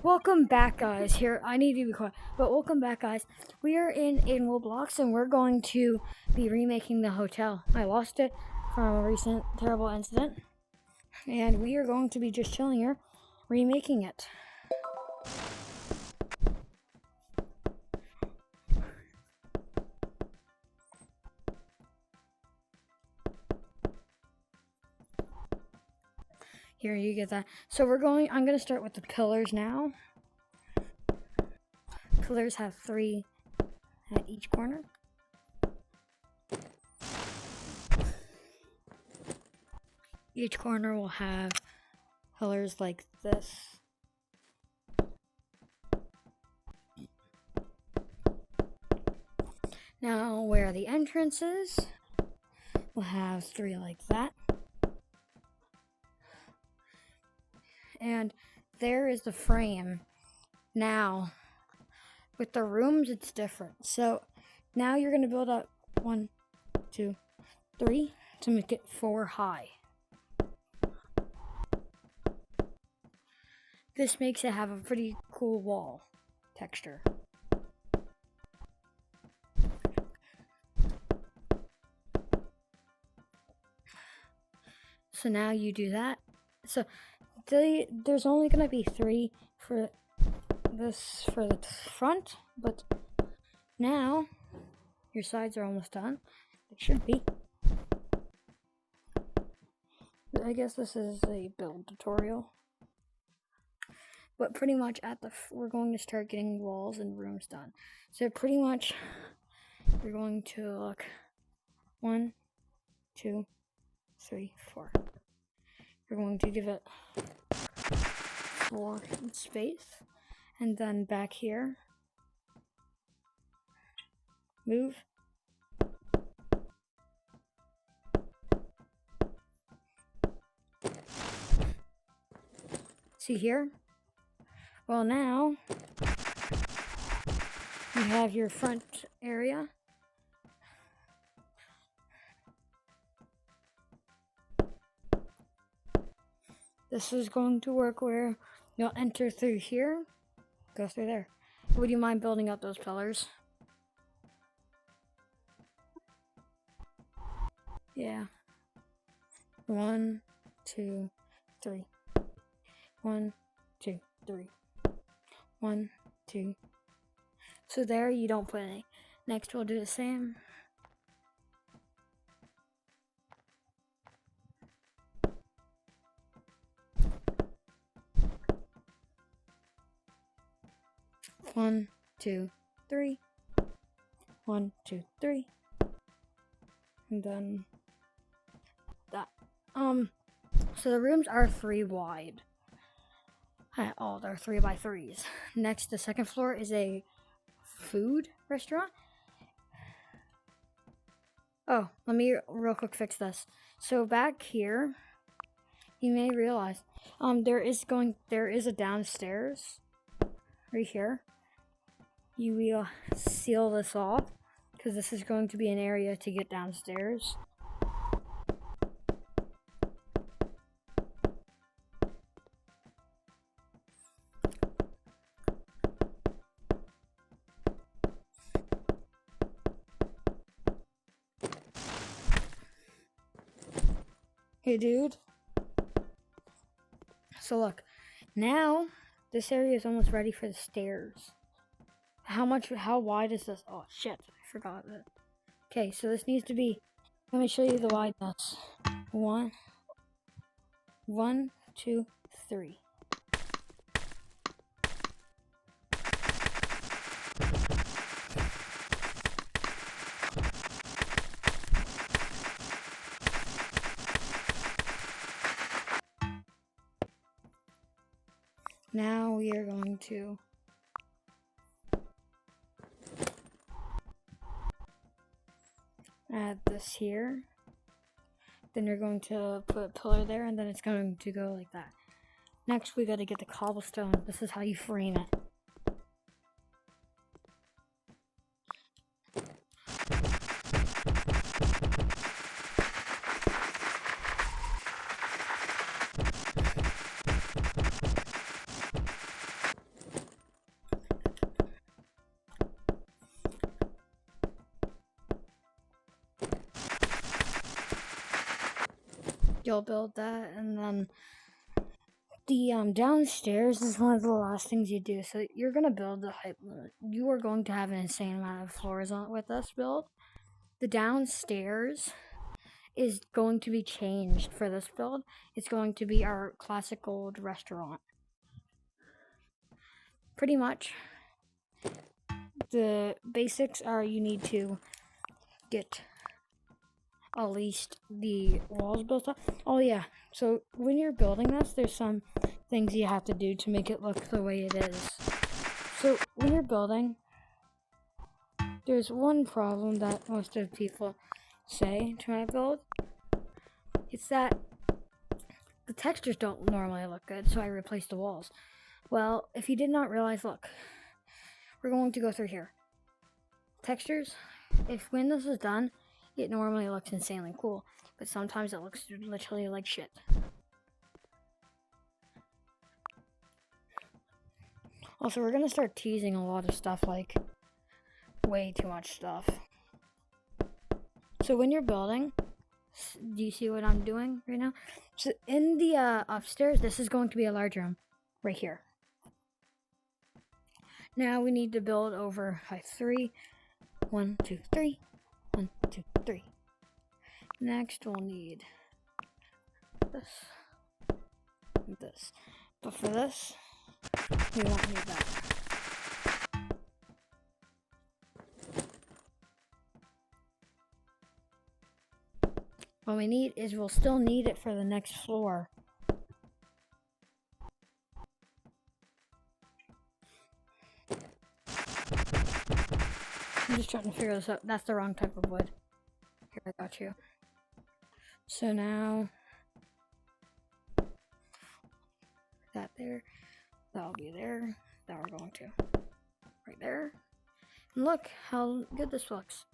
Welcome back, guys. Here, I need to be quiet, but welcome back, guys. We are in Roblox, and we're going to be remaking the hotel. I lost it from a recent terrible incident, and we are going to be just chilling here, remaking it. Here, you get that. So I'm gonna start with the pillars now. Pillars have 3 at each corner. Each corner will have pillars like this. Now, where the entrance is, we'll have 3 like that. And there is the frame. Now, with the rooms, it's different. So now you're going to build up 1, 2, 3 to make it 4 high. This makes it have a pretty cool wall texture. So now you do that. So there's only going to be 3 for the front, but now your sides are almost done. They should be. I guess this is a build tutorial. But pretty much we're going to start getting walls and rooms done. So pretty much you're going to look 1, 2, 3, 4. You're going to give it floor and space, and then back here, move. See here? Well, now you have your front area. This is going to work where you'll enter through here, go through there. Would you mind building up those pillars? Yeah. 1, 2, 3. 1, 2, 3. 1, 2. So there you don't put any. Next we'll do the same. One, 2, 3. 1, 2, 3. And then that. So the rooms are 3 wide. Oh, they're 3 by 3s. Next, the second floor is a food restaurant. Oh, let me real quick fix this. So back here, you may realize, there is a downstairs right here. You will seal this off because this is going to be an area to get downstairs. Hey, dude. So look, now this area is almost ready for the stairs. How wide is this? Oh shit, I forgot that. Okay, so this needs to be, let me show you the wideness. 1, 2, 3. Now we are going to add this here. Then you're going to put a pillar there, and then it's going to go like that. Next, we got to get the cobblestone. This is how you frame it. you'll build that, and then the downstairs is one of the last things you do. So you're gonna build the height limit. You are going to have an insane amount of floors on with this build. The downstairs is going to be changed for this build. It's going to be our classic old restaurant. Pretty much, the basics are you need to get at least the walls built up. Oh yeah, so when you're building this, there's some things you have to do to make it look the way it is. So when you're building, there's one problem that most of people say to my build. It's that the textures don't normally look good, so I replaced the walls. Well, if you did not realize, look, we're going to go through here. Textures, when this is done, it normally looks insanely cool, but sometimes it looks literally like shit. Also, we're gonna start teasing a lot of stuff, like way too much stuff. So when you're building, do you see what I'm doing right now? So in the upstairs, this is going to be a large room right here. Now we need to build over height 3. 1, 2, 3. 1, 2, 3. Next, we'll need this and this. But for this, we won't need that. What we need is we'll still need it for the next floor. I'm just trying to figure this out. That's the wrong type of wood. Here, I got you. So now, that there, that'll be there. Now we're going to right there. And look how good this looks.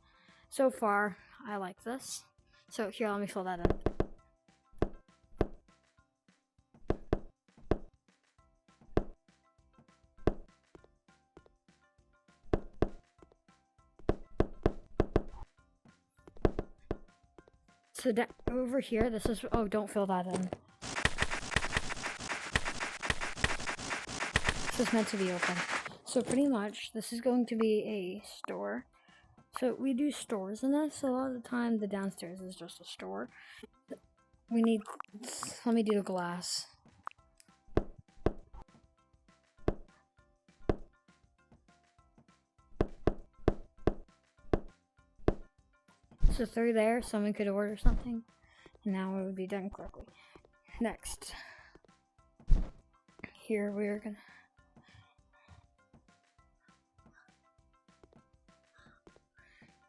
So far, I like this. So here, let me fill that in. So that over here, this is, oh, don't fill that in. This is meant to be open. So pretty much, this is going to be a store. So we do stores in this. So a lot of the time, the downstairs is just a store. We need, let me do the glass. So through there, someone could order something, and now it would be done correctly. Next, here we're gonna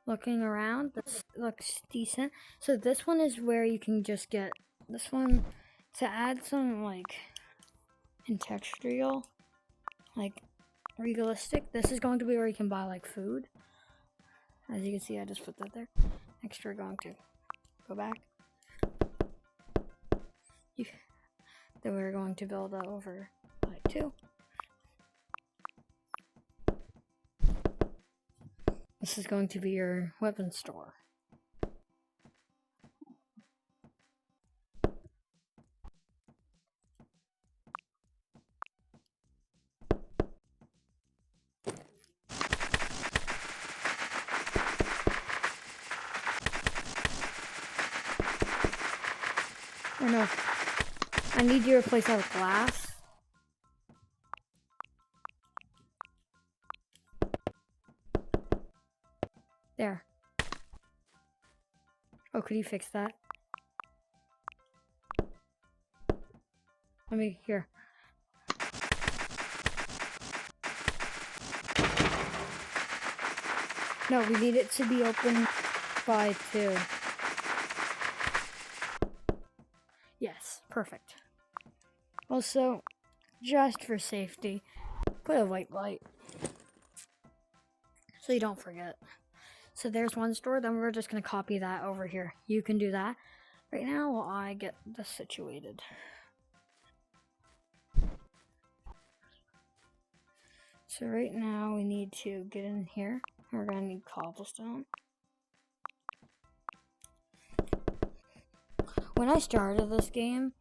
looking around. This looks decent. So this one is where you can just get this one to add some like contextual, like realistic. This is going to be where you can buy like food. As you can see, I just put that there. Next, we're going to go back. Then we're going to build over like 2. This is going to be your weapon store. Oh no, I need you to replace that with glass. There. Oh, could you fix that? Let me, here. No, we need it to be open by 2. Yes, perfect. Also, just for safety, put a white light so you don't forget. So there's one store, then we're just going to copy that over here. You can do that right now while I get this situated. So right now we need to get in here. We're going to need cobblestone. when I started this game,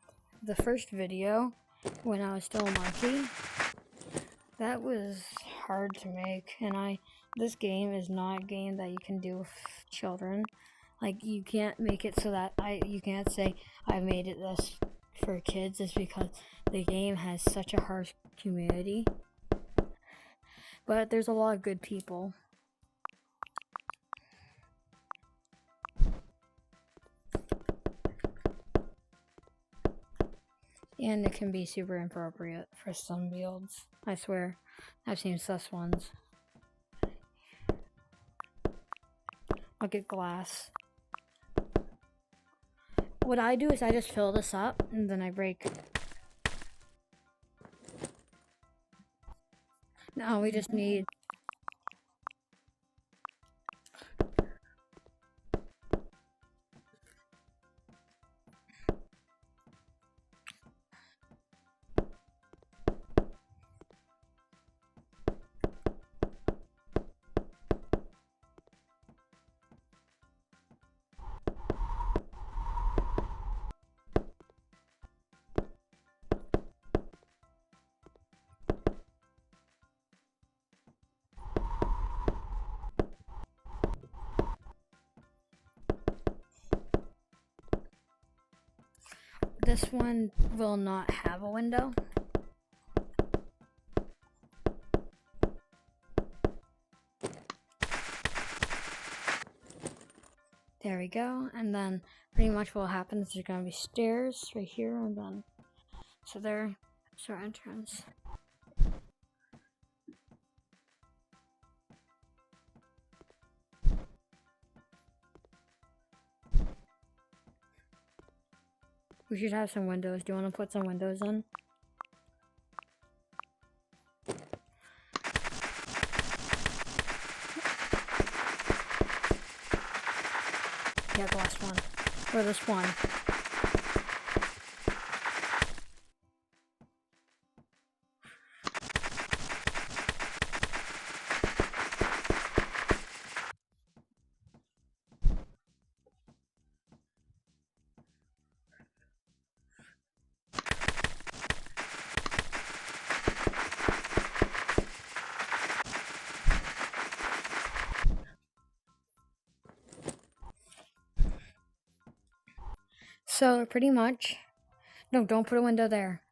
the first video, when I was still a monkey, that was hard to make, and this game is not a game that you can do with children. Like, you can't make it so that you can't say I made it this for kids, is because the game has such a harsh community. But there's a lot of good people. And it can be super inappropriate for some builds. I swear, I've seen sus ones. I'll get glass. What I do is I just fill this up and then I break. Now we just need this one will not have a window. There we go, and then pretty much what will happen is there's gonna be stairs right here, and then so there's our entrance. We should have some windows. Do you want to put some windows in? Yeah, the last one. Or this one. So pretty much, no, don't put a window there.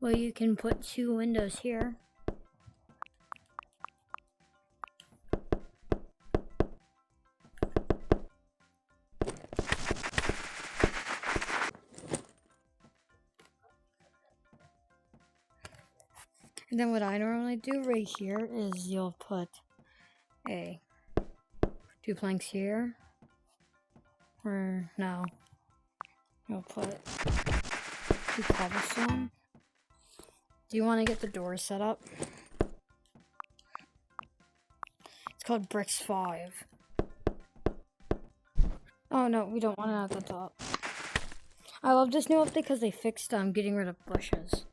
Well, you can put 2 windows here. And then what I normally do right here is you'll put 2 planks here. Or no. You'll put 2 cobblestone. Do you want to get the doors set up? It's called Bricks 5. Oh no, we don't want it at the top. I love this new update because they fixed getting rid of bushes.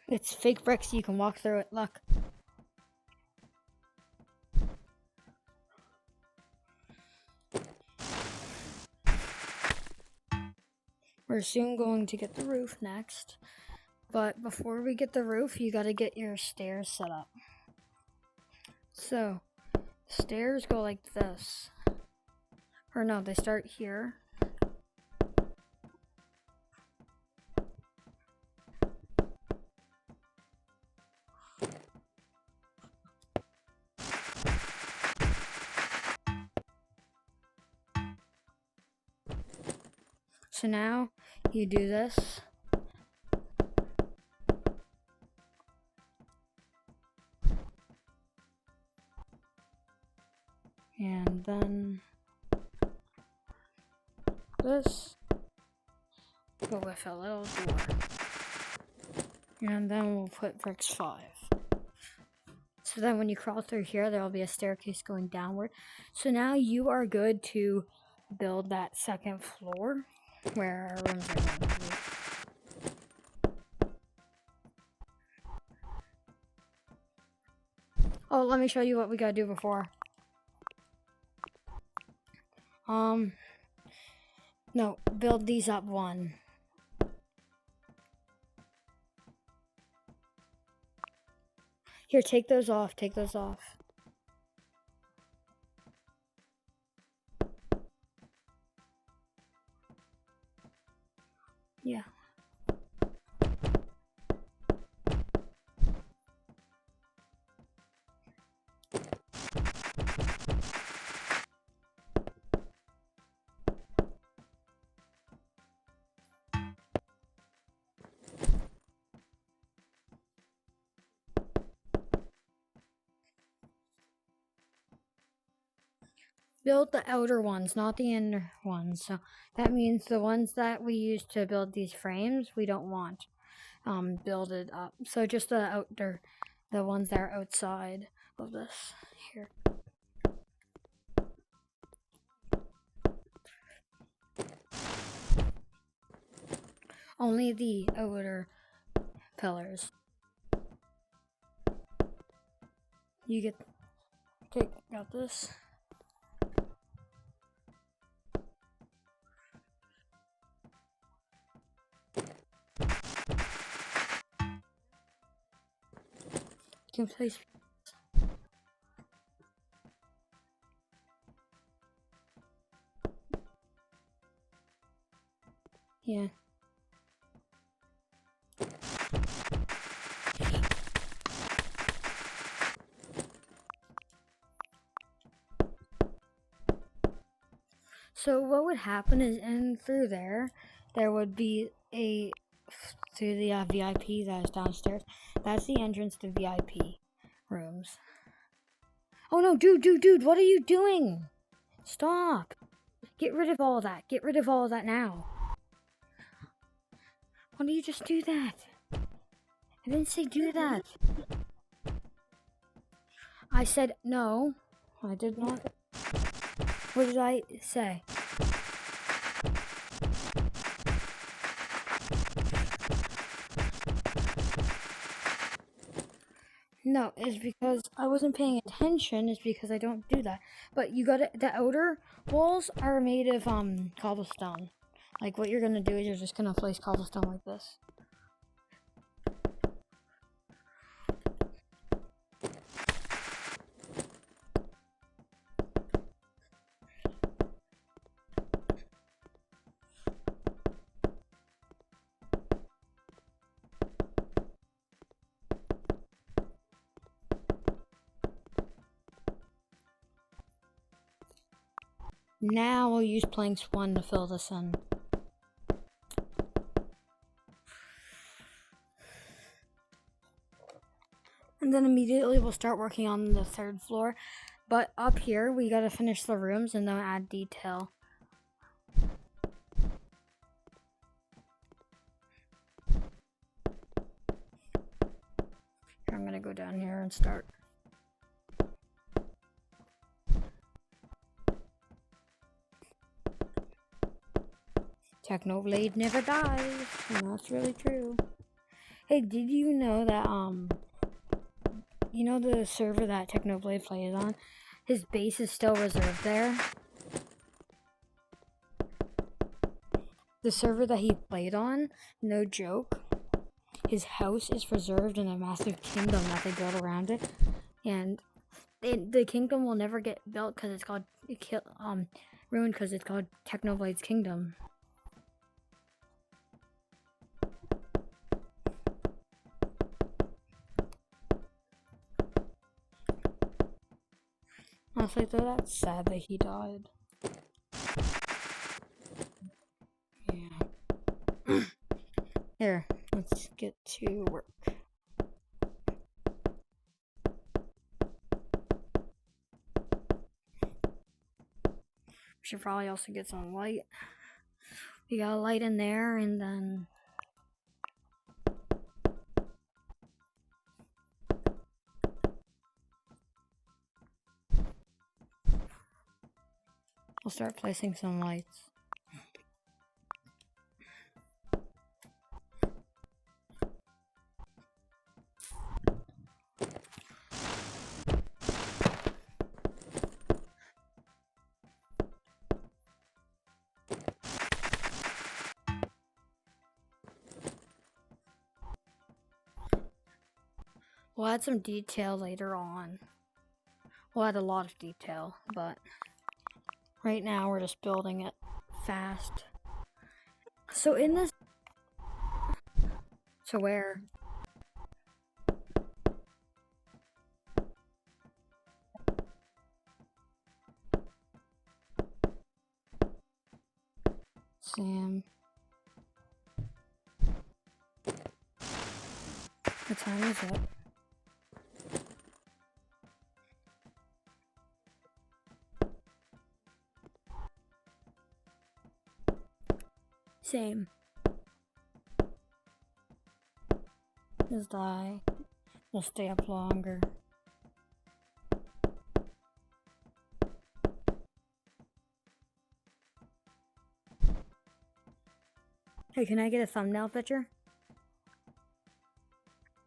It's fake bricks, you can walk through it, look. We're soon going to get the roof next. But before we get the roof, you gotta get your stairs set up. So, stairs go like this. Or no, they start here. So now, you do this. And then this go with a little door. And then we'll put bricks 5. So then when you crawl through here, there will be a staircase going downward. So now you are good to build that second floor. where our rooms are going to be. Oh, let me show you what we gotta do before. No, build these up one. Here, take those off, take those off. Yeah. Build the outer ones, not the inner ones. So that means the ones that we use to build these frames, we don't want builded up. So just the outer, the ones that are outside of this here. Only the outer pillars. You got this. You can place. Yeah. So what would happen is, in through there would be a through the VIP that is downstairs. That's the entrance to VIP rooms. Oh no, dude, what are you doing? Stop. Get rid of all that. Get rid of all of that now. Why don't you just do that? I didn't say do that. I said no. I did not. What did I say? No, it's because I wasn't paying attention. It's because I don't do that. But you got it. The outer walls are made of cobblestone. Like, what you're gonna do is you're just gonna place cobblestone like this. Now we'll use planks 1 to fill this in. And then immediately we'll start working on the 3rd floor. But up here, we gotta finish the rooms and then add detail. I'm gonna go down here and start. Technoblade never dies, and that's really true. Hey, did you know that, you know the server that Technoblade plays on? His base is still reserved there. The server that he played on, no joke, his house is preserved in a massive kingdom that they built around it. And the kingdom will never get built because it's called, ruined because it's called Technoblade's Kingdom. Honestly, though, that's sad that he died. Yeah. Here, let's get to work. We should probably also get some light. We got a light in there, and then we'll start placing some lights. We'll add some detail later on. We'll add a lot of detail, but right now we're just building it fast. So in this... So where? Sam. What time is it? Same. Just I will stay up longer. Hey, can I get a thumbnail picture?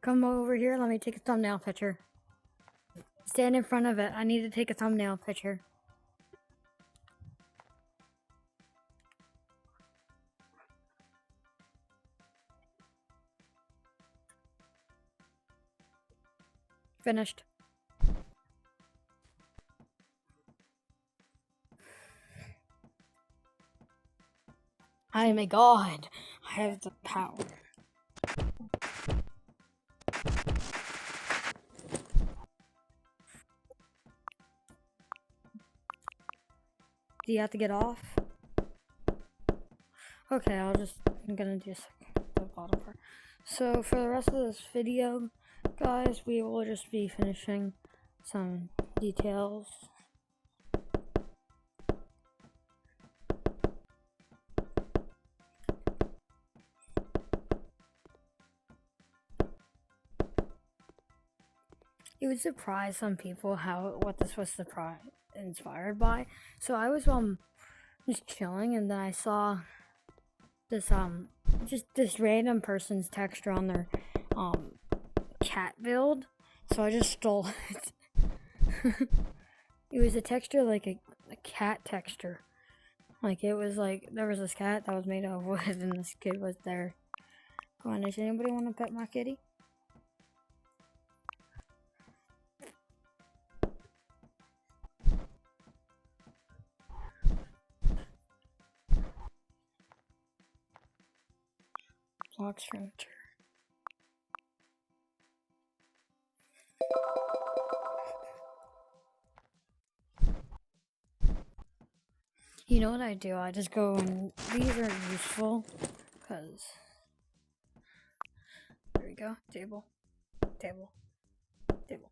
Come over here, let me take a thumbnail picture. Stand in front of it. I need to take a thumbnail picture. Finished. I am a god. I have the power. Do you have to get off? Okay, I'm gonna do the bottom part. So for the rest of this video, guys, we will just be finishing some details. It would surprise some people what this was inspired by. So I was just chilling, and then I saw this just this random person's texture on their cat build, so I just stole it. It was a texture like a cat texture. Like it was like there was this cat that was made out of wood, and this kid was there. Come on, does anybody want to pet my kitty? Blocks furniture. You know what I do? I just go and these are useful because there we go. Table. Table. Table.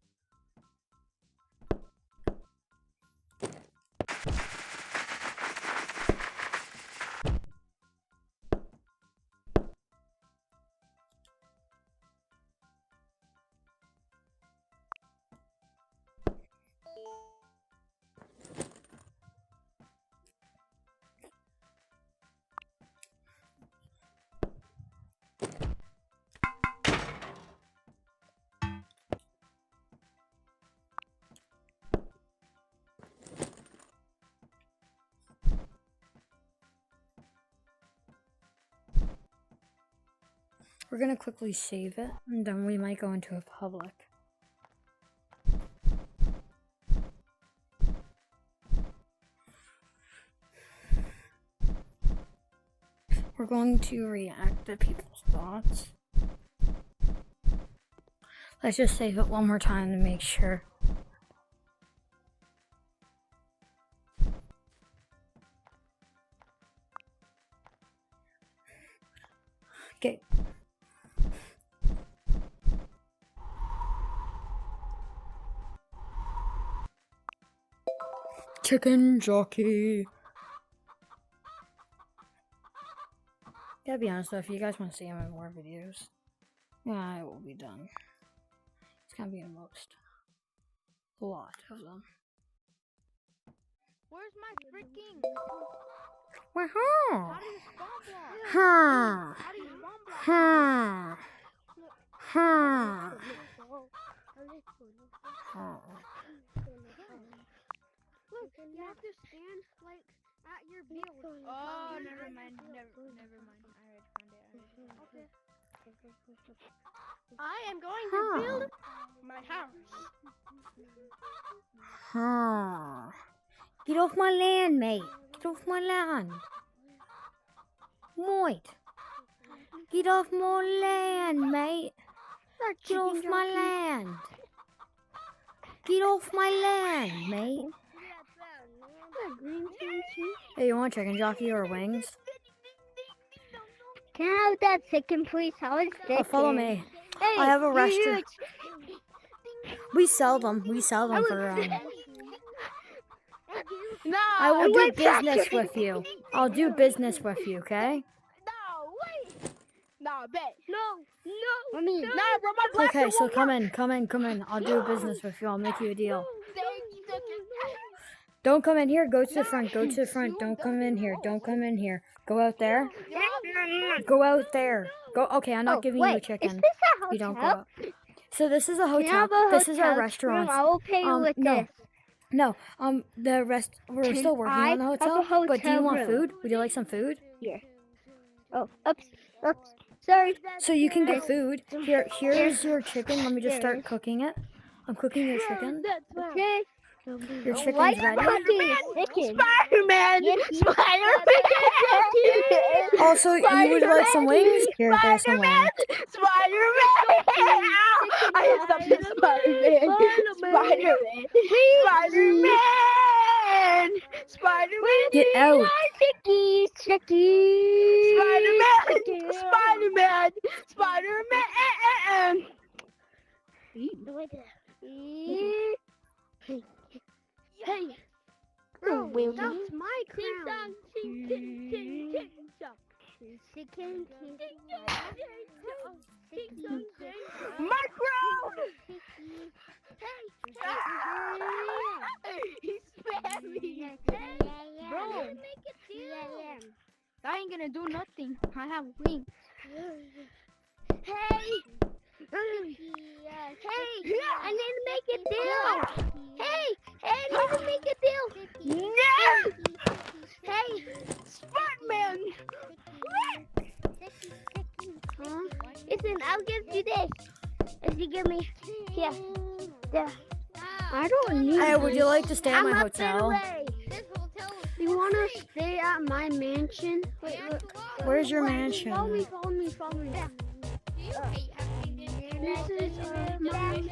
We're gonna quickly save it, and then we might go into a public. We're going to react to people's thoughts. Let's just save it one more time to make sure. Okay. Chicken jockey. Gotta be honest though, if you guys want to see him in more videos, yeah, it will be done. It's gonna be a lot of them. Where's my freaking? Woohoo! How do you spawn block? Ha! How do you spawn block? Ha! Ha! Look, you have to stand like at your build. Oh, never mind. Never mind. I already found it. Okay. I am going to build my house. Get off my land, mate. Get off my land. Mate. Get off my land, mate. Get off my land. Get off my land, mate. Hey, you want chicken jockey or wings? Can I have that chicken, please? How is chicken? Oh, follow me. Hey, I have a you restaurant. We sell them. We sell them for. No. I will do wait, business Patrick. with you. I'll do business with you, okay? No, wait. No, bet. I mean, No, bro, my blaster Okay, so won't come work. in, come in, come in. I'll do business with you. I'll make you a deal. Thank you. Don't come in here. Go to the front. Go to the front. Don't come in here. Don't come in here. Go out there. Go out there. Go. Okay, I'm not giving you a Is chicken. this a hotel? You don't go out. So this is a Can I hotel. have a This is our hotel restaurant. room? I will pay you with no. this. No. The rest. We're Can still working I on the have a hotel. But do you hotel want room? food? Would you like some food? Here. Oh, oops. Sorry. So you can get food. Here's your chicken. Let me just start cooking it. I'm cooking your chicken. Okay. Your Why chicken's you ready. cooking chicken? Spider-Man. Spider-Man. Also, you would like some wings? Here, there's some wings. Spider-Man. I hit something. Spider-Man. Spider-Man. Spider-Man. Spider-Man. Get out. Chickies. Spider-Man. Spider-Man. Spider-Man. Hey. Oh, Bro, well, that's my crown. Chicken. My crown. He spammed me. Bro, I ain't gonna do nothing. I have wings. Hey, I need to make a deal. Hey, I need to make a deal. No! Hey, Spider-Man. listen, I'll give you this. If you give me, here. I don't need Hey, would you like to stay at I'm my up and hotel? away. You wanna stay at my mansion? Wait, Where's your follow mansion? me. This is my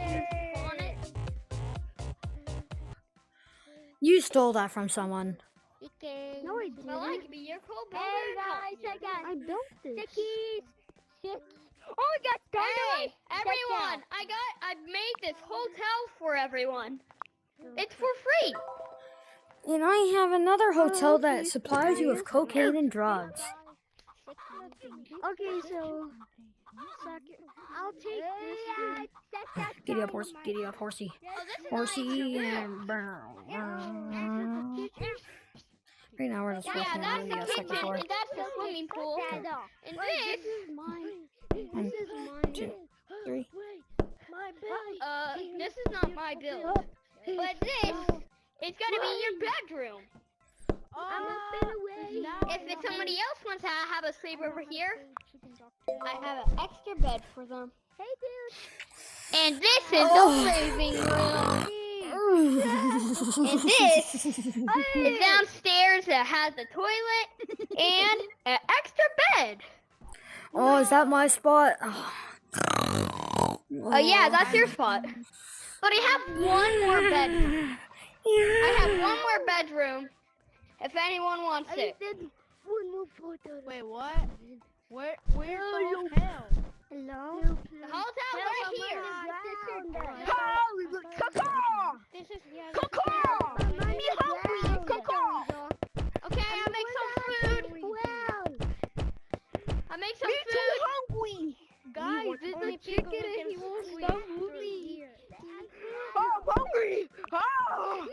You stole that from someone. No, I didn't. I could be your co-brother. Hey guys, I built this. Stickies. Oh, we got Hey, Everyone, I made this hotel for everyone. It's for free. And I have another hotel that supplies you with cocaine and drugs. Okay, so I'll take this. Giddy up, horsey. Giddy up, horsey. Oh, this is Horsey and right now we're just Yeah, working that's on the the second kitchen, floor. and that's the swimming pool. And This this, is mine. One, This is mine. 2, 3. My bed. this is not my build. But this is gonna be your bedroom. I'm a bit away. If somebody else wants to have a sleep over here, I have an extra bed for them. Hey, dude. And this is Oh. the living room. And this is downstairs that has a toilet and an extra bed. Oh, is that my spot? Oh yeah, that's your spot. But I have one more bedroom. I have one more bedroom. If anyone wants it. Wait, what? Where's the hotel? Hello? The hotel's right here. Holy caw! This is Caw! Me hungry. Caw! Okay, I'll make some food. I'll make some Me too food. hungry! Guys, this Only is people chicken who and he can won't sleep stop through moving. Oh, I'm hungry! Oh!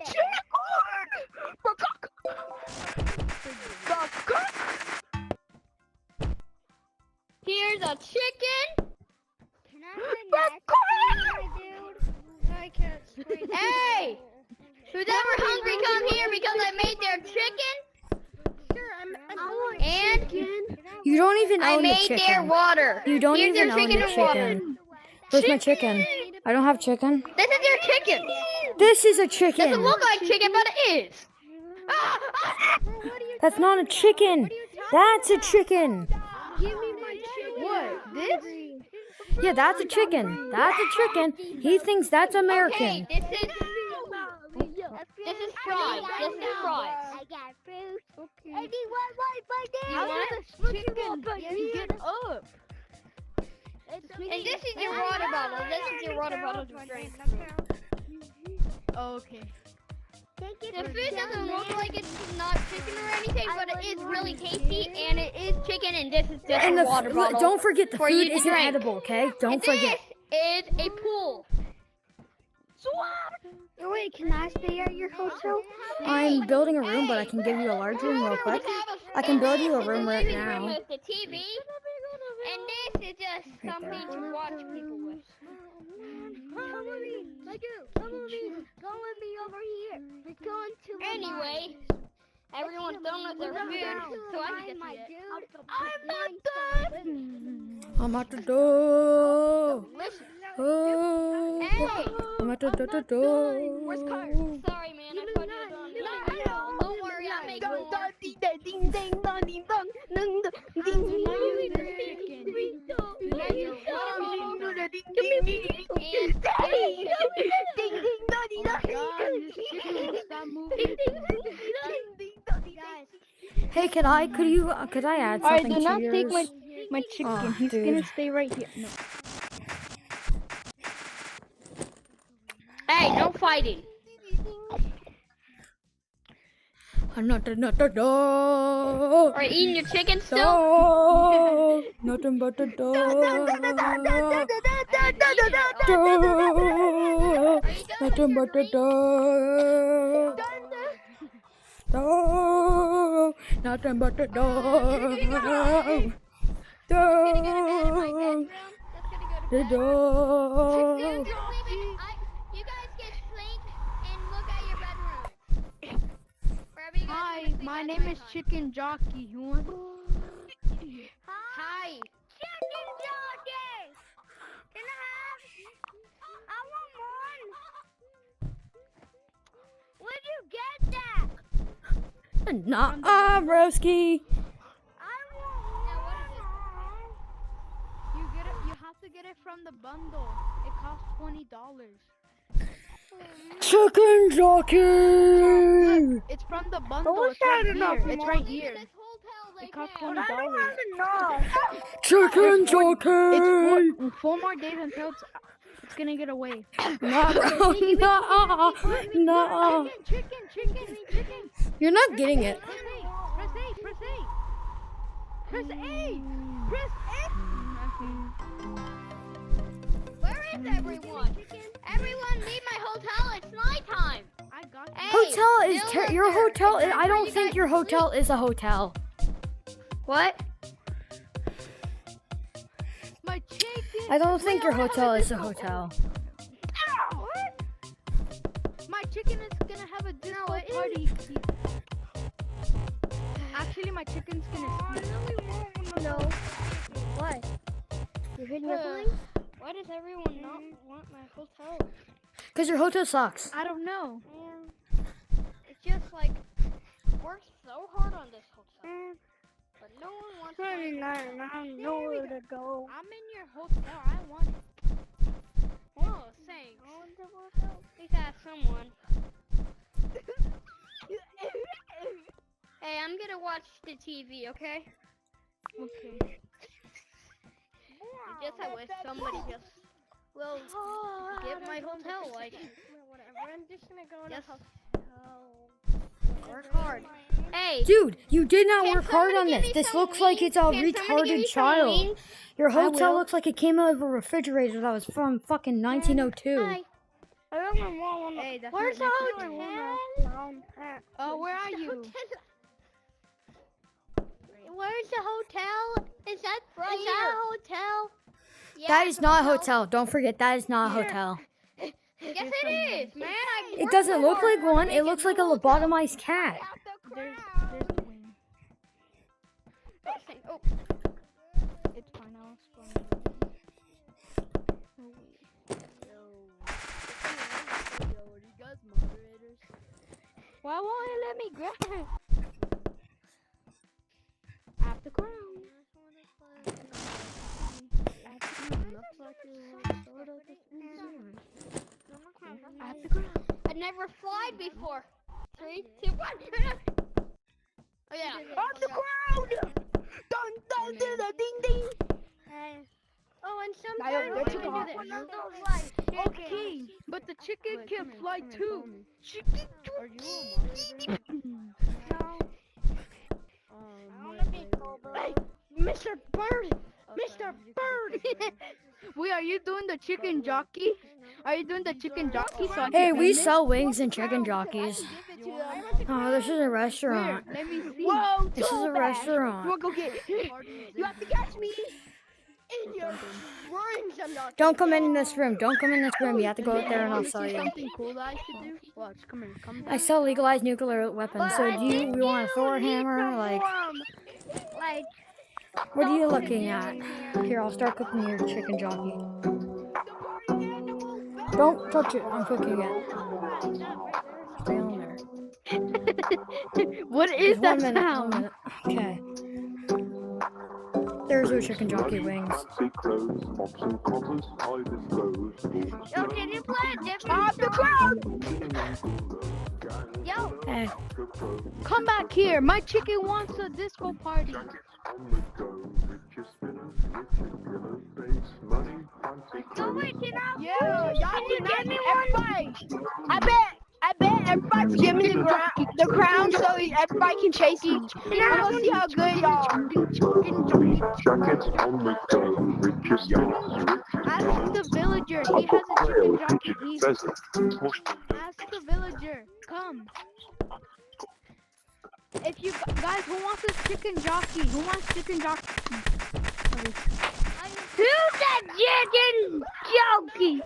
Chicken! Here's a chicken. I can't scream. Hey! Who's ever hungry, come here because I made their chicken. Sure, I want And chicken. You don't even I own the made their chicken. water. You don't Here's even their own the chicken and water. chicken. Where's my chicken? I don't have chicken. This is your chicken. This is a Doesn't chicken. look like chicken, but it is. That's not a chicken. That's a chicken. Give me my chicken. What? This? Yeah, that's a chicken. That's a chicken. He thinks that's American. Okay, this is fries. This is fries. I got fruit. Okay. Anyone want my You dad? want Get up. And this is your water bottle. This is your water bottle to drink. Okay. The food doesn't look like it's not chicken or anything, but it is really tasty, and it is chicken, and this is just And a water bottle. don't forget the for food you to isn't drink. edible, okay? Don't And forget. This is a pool. Wait, can I stay at your hotel? I'm building a room, but I can give you a large room real quick. I can build you a room right now. With the TV, and this is just something to watch people with. Come with me. Come with me. Come with me over here. We're going to Anyway, everyone's done with their food, so I can get to it. I'm not done. I'm at the door. Listen, Oh, hey, I'm at the door. where's Carter? Sorry, man, I put it on. Don't worry, I'll make more. Hey, could I add Alright, something do not to yours? take my chicken. Oh, He's dude. gonna stay right here. No. Hey, no fighting. I'm not the door. Are you eating your chicken still? Door. Nothing but the door. Door. Nothing but the door. Door. Nothing but the door. Door. The door. You guys get sleep and look at your bedroom. Wherever you guys Hi, wanna sleep my at name night. is Chicken Jockey. You want? Hi. Chicken jockey. Can I have? I want one. Where'd you get that? Nah, broski. I want one. You get it. You have to get it from the bundle. It costs $20. Chicken jockey. It's from the bundle. It's right here. It's right here. This hotel right It costs there. $20. Chicken It's jockey. four more days until it's gonna get away. Nah, bro. Nah. Chicken. You're not getting it. Press A. Press A. Where is everyone? Everyone leave my hotel. It's nighttime. I got you. Hey, Hotel is Dylan, your hotel. it's time I for don't you think guys your to hotel sleep. is a hotel. What? My chicken. I don't think your hotel is a hotel. My chicken is gonna have a disco party. Actually, my chicken's gonna sleep. No. What? You heard my feelings? Why does everyone not want my hotel? Cause your hotel sucks. I don't know. It's just like worked so hard on this hotel, but no one wants my Nowhere to go. I'm in your hotel. I want it. Oh, thanks. Please ask someone. Hey, I'm gonna watch the TV, okay? Okay. Just I wish somebody just will get my hotel like Whatever. I'm just gonna go in Yes. a hotel. work hard. Hey, Dude, you did not can work hard somebody on give this. me This some looks like wings? it's a Can somebody give me retarded some child. wings? Your hotel will. looks like it came out of a refrigerator that was from fucking 1902. Hi. I don't want Hey, that's Where's the not hotel? Oh, where are you? Where's the hotel? Is that Right is that here. a hotel? Yeah, That it's is not a hotel. hotel. Don't forget, that is not a hotel. Yes, it is, man. I It worked doesn't so look hard like to one. make It looks like a hotel. lobotomized cat. There's the wing. Oh, Why won't he let me grab it? At the ground. Looks like you sort of at the ground. I never flied before. 3, 2, 1. Oh yeah. On the ground! Dun dun dun dun ding ding! Oh, and Lion, sometimes let's we go. do one of those like Okay, but the chicken can fly too. chicken. Are you Hey, Mr. Bird! Mr. Bird! Wait, are you doing the chicken jockey? Are you doing the chicken jockey? So I Hey, can we film it? sell wings and chicken jockeys. Oh, this is a restaurant. Where? Let me see. Whoa, This is a restaurant. We'll go get it. You have to catch me in your rings. I'm not. Don't come in this room. Don't come in this room. You have to go out there and I'll Let me sell see you. something cool that I should do. Watch, come here, come I down. sell legalized nuclear weapons. So do you want a Thor hammer? Like, Like, what are you looking at? Here, I'll start cooking your chicken jockey. Don't touch it. I'm cooking it. Stay on there. What is Just that 1 minute. 1 sound? minute. Okay. There's your chicken jockey wings. Yo, can you play a different off the ground. Yo, Hey, Come back here. My chicken wants a disco party. go wait, can I? Yeah, y'all Can you can get me everybody. I bet everybody give me the crown so everybody can chase me. And I'm gonna see how good y'all are. Ask the villager. He has a chicken jockey. Ask the villager. Come. If you guys, who wants a chicken jockey? Who wants chicken jockey? Who's that chicken jockey?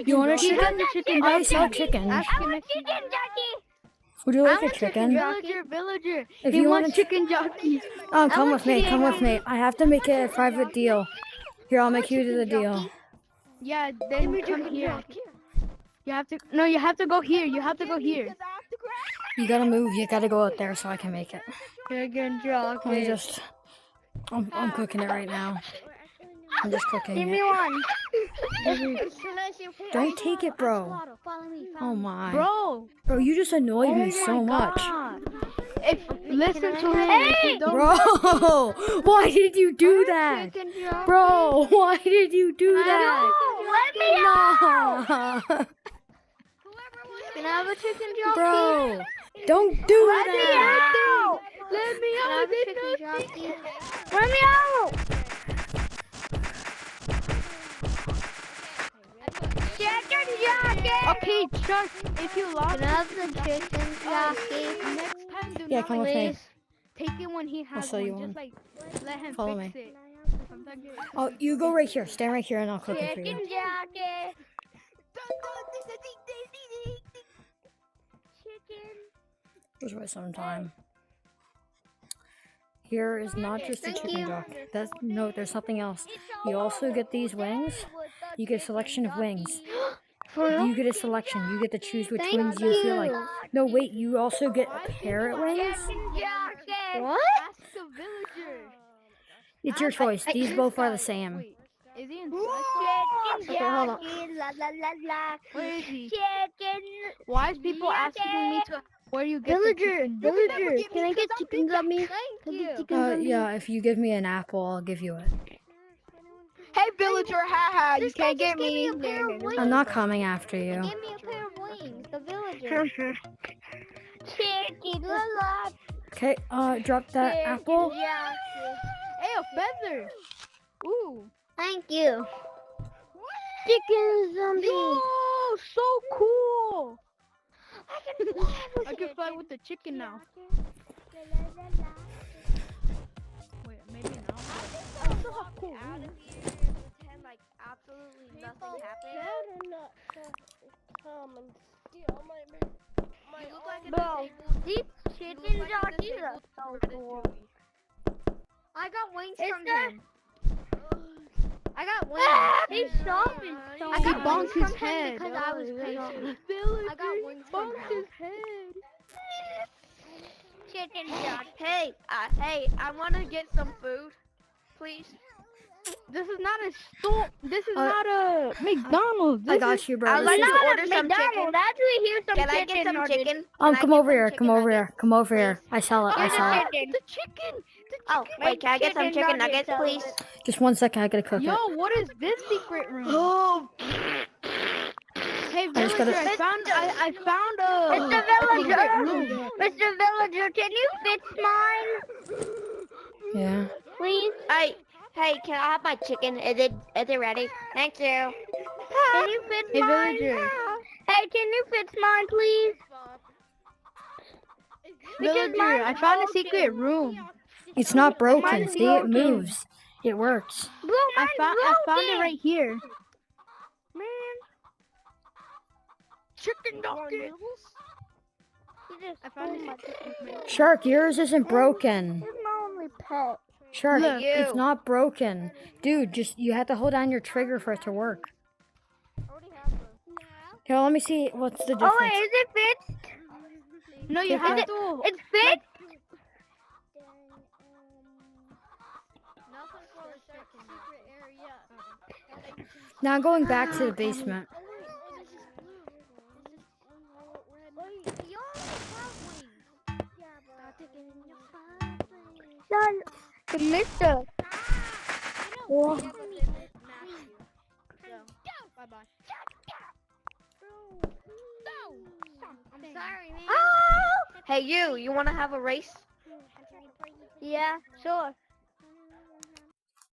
you want a He has chicken? a chicken I jockey. sell chickens. Ask him if he Would you like a want chicken? Villager. If He you wants want a chicken jockey. Oh, come with me. Come with me. I have to make it a private deal. Here, I'll make you the deal. Yeah, then you come here. You have to. No, you have to go here. You have to go here. You gotta move. You gotta go out there so I can make it. Chicken Let me just. I'm cooking it right now. I'm just cooking it. one. Don't take it, bro. Oh my. Bro. Bro, you just annoyed me so much. God. If listen to him. If you don't Bro, why did you do that? Bro, why did you do that? Let me Nah. Can I have a chicken jockey? Bro, don't do that. out. let me Can I out. have a chicken jockey? Let me out. Chicken jockey. Okay, Chuck. If you lost Can I have the chicken jockey? next time, do Yeah, not come with me. take it when he has sell you one. one. Just like let him Follow fix me. it. Sometimes it- Oh, you go right here. Stand right here and I'll cook it for you. Chicken jockey. Chicken. Just waste some time. Here is not just a chicken jockey. That's no, there's something else. You also get these wings. You get a selection of wings. You get a selection. You get to choose which wings you feel like. No, wait. You also get parrot wings. What? Ask the villager. It's your choice. These both are the same. Wait, is he in? Chicken Okay, hold on. jockey. La la la la. Where is he? Chicken. Why is people asking me to where you get the chicken? Villager, can I get chicken gummy? Thank you. Yeah. If you give me an apple, I'll give you it. Hey, villager, haha, you can't get me. I'm not coming after you. Give me a pair of wings. The villager. Chicken la la. Okay. Drop that apple. Hey, a feather. Ooh. Thank you. Chicken zombie. Yo, so cool. I can fly with the chicken now. Wait, maybe not. Out of here and pretend like absolutely nothing happened. Come and steal my You look like a Bro, disabled- these chicken jockeys are so cool. I got wings Is from there- him. I got wings. He's soft and so I got He bonked wings his from him head. because I was patient. Villager I got wings from bonked him. his head. chicken, Josh. Hey, I want to get some food, please. This is not a store. This is Uh, not a McDonald's. I This got is, you, bro. I'd like This is- to order some chicken. McDonald's. Actually, here's some Can I chicken. get some nuggets. chicken? Can I come get over some here. chicken Come over nuggets? here. Come over here. I sell it. I Here's sell the it. chicken. the chicken. Oh, wait, can I get some chicken nuggets, please? Just 1 second. I gotta cook Yo, it. what is this secret room? Oh, Hey, I just villager, gotta- I found a Mr. secret Villager, room. Mr. Villager, can you fix mine, Yeah. please? hey, can I have my chicken? Is it ready? Thank you. Can you fix Hey, mine? villager. Hey, can you fix mine, please? Because Villager, mine's I found a broken. secret room. It's not broken. Mine's See, it broken. moves. It works. Bro, I mine's found broken. it right here. Man, Chicken nugget. I found a secret room. Shark, yours isn't broken. he's my only pet. Shark, Look. it's not broken. Dude, you have to hold down your trigger for it to work. Here, let me see what's the difference. Oh wait, is it fixed? No, you Is have it- to. It's fixed. Now I'm going back to the basement. Son, Mister. I'm sorry, man. Hey, you want to have a race? Yeah, sure.